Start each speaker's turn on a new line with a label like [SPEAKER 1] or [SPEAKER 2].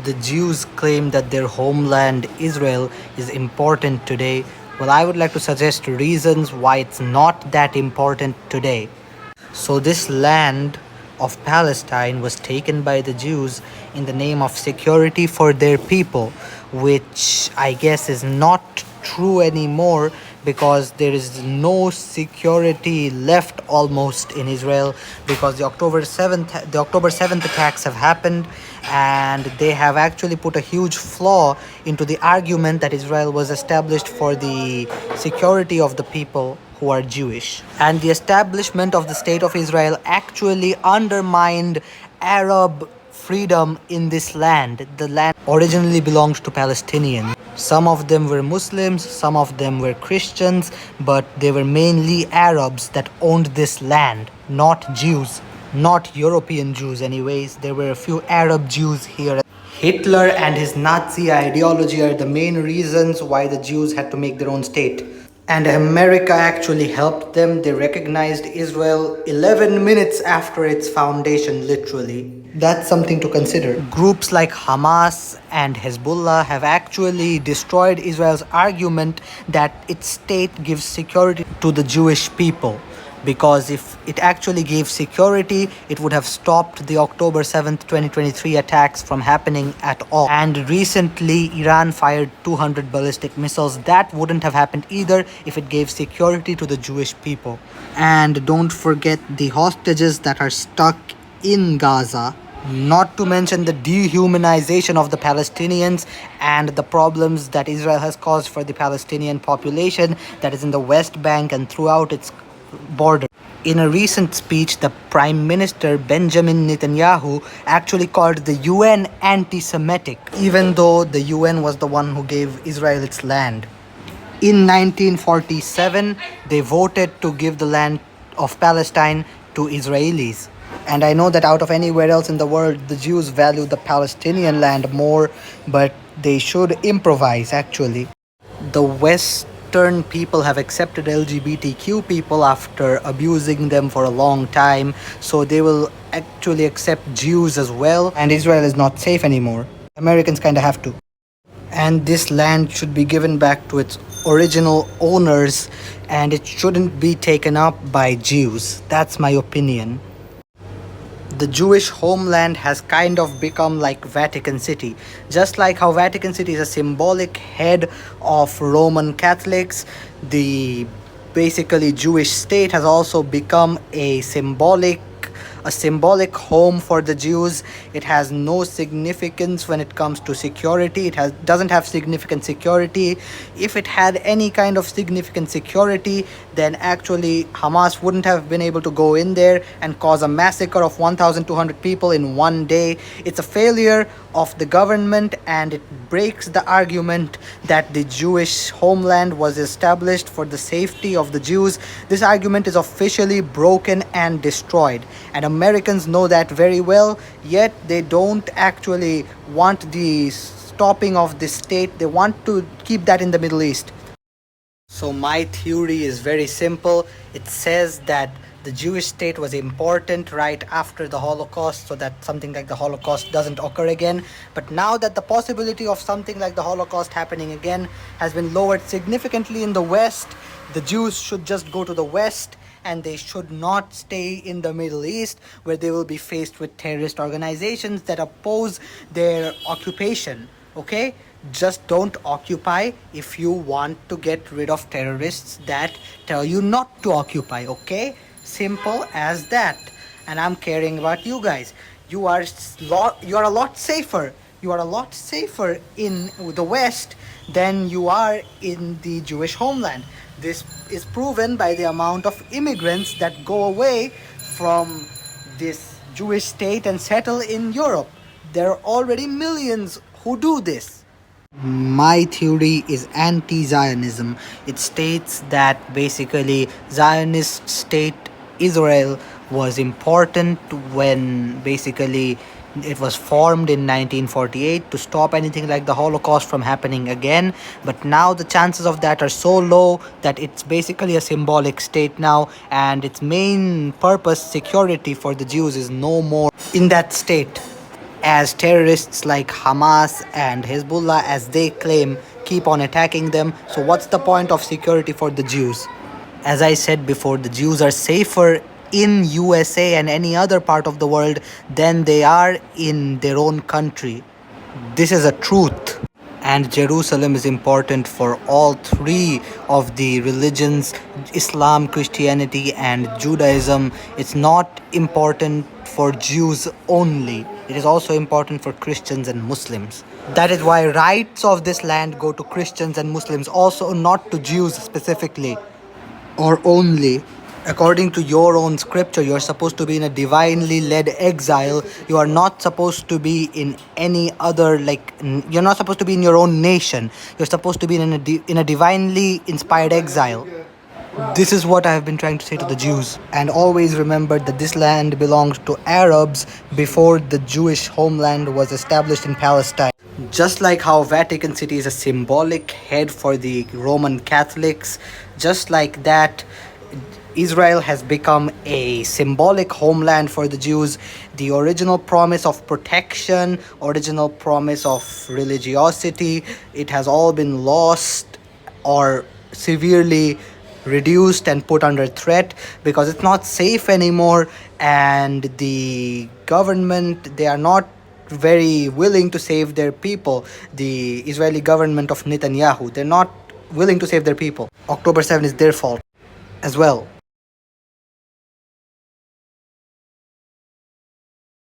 [SPEAKER 1] The Jews claim that their homeland, Israel, is important today. Well, I would like to suggest reasons why it's not that important today. So, this land of Palestine was taken by the Jews in the name of security for their people, which I guess is not true anymore because there is no security left almost in Israel because the October 7th attacks have happened, and they have actually put a huge flaw into the argument that Israel was established for the security of the people who are Jewish. And the establishment of the State of Israel actually undermined Arab freedom in this land. The land originally belonged to Palestinians. Some of them were Muslims, some of them were Christians, but they were mainly Arabs that owned this land, not Jews. Not European Jews, anyways. There were a few Arab Jews here. Hitler and his Nazi ideology are the main reasons why the Jews had to make their own state. And America actually helped them. They recognized Israel 11 minutes after its foundation, literally. That's something to consider. Groups like Hamas and Hezbollah have actually destroyed Israel's argument that its state gives security to the Jewish people. Because if it actually gave security, it would have stopped the October 7th, 2023 attacks from happening at all. And recently, Iran fired 200 ballistic missiles. That wouldn't have happened either if it gave security to the Jewish people. And don't forget the hostages that are stuck in Gaza. Not to mention the dehumanization of the Palestinians and the problems that Israel has caused for the Palestinian population that is in the West Bank and throughout its border. In a recent speech, the Prime Minister Benjamin Netanyahu actually called the UN anti-Semitic, even though the UN was the one who gave Israel its land. In 1947, they voted to give the land of Palestine to Israelis. And I know that out of anywhere else in the world, the Jews value the Palestinian land more, but they should improvise actually. The Western people have accepted LGBTQ people after abusing them for a long time, so they will actually accept Jews as well, and Israel is not safe anymore. Americans kind of have to. And this land should be given back to its original owners, and it shouldn't be taken up by Jews. That's my opinion. The Jewish homeland has kind of become like Vatican City. Just like how Vatican City is a symbolic head of Roman Catholics, the basically Jewish state has also become a symbolic home for the Jews. It has no significance when it comes to security. Doesn't have significant security. If it had any kind of significant security, then actually Hamas wouldn't have been able to go in there and cause a massacre of 1,200 people in one day. It's a failure of the government, and it breaks the argument that the Jewish homeland was established for the safety of the Jews. This argument is officially broken and destroyed, and Americans know that very well, yet they don't actually want the stopping of the state. They want to keep that in the Middle East. So my theory is very simple. It says that the Jewish state was important right after the Holocaust, so that something like the Holocaust doesn't occur again. But now that the possibility of something like the Holocaust happening again has been lowered significantly in the West, the Jews should just go to the West, and they should not stay in the Middle East, where they will be faced with terrorist organizations that oppose their occupation. Okay? Just don't occupy if you want to get rid of terrorists that tell you not to occupy. Okay? Simple as that. And I'm caring about you guys. You are a lot safer. You are a lot safer in the West than you are in the Jewish homeland. This is proven by the amount of immigrants that go away from this Jewish state and settle in Europe. There are already millions who do this. My theory is anti-Zionism. It states that basically Zionist state Israel was important when basically it was formed in 1948 to stop anything like the Holocaust from happening again. But now the chances of that are so low that it's basically a symbolic state now, and its main purpose, security for the Jews, is no more in that state. as terrorists like Hamas and Hezbollah, as they claim, keep on attacking them. So, what's the point of security for the Jews? As I said before, the Jews are safer in USA and any other part of the world than they are in their own country. This is a truth. And Jerusalem is important for all three of the religions, Islam, Christianity, and Judaism. It's not important for Jews only, it is also important for Christians and Muslims. That is why rights of this land go to Christians and Muslims, also not to Jews specifically or only. According to your own scripture, you're supposed to be in a divinely led exile. You are not supposed to be in any other, you're not supposed to be in your own nation. You're supposed to be in a divinely inspired exile. This is what I have been trying to say to the Jews. And always remember that this land belonged to Arabs before the Jewish homeland was established in Palestine. Just like how Vatican City is a symbolic head for the Roman Catholics, just like that, Israel has become a symbolic homeland for the Jews. The original promise of protection, original promise of religiosity, it has all been lost or severely reduced and put under threat because it's not safe anymore, and the government, they are not very willing to save their people. The Israeli government of Netanyahu, they're not willing to save their people. October 7 is their fault as well.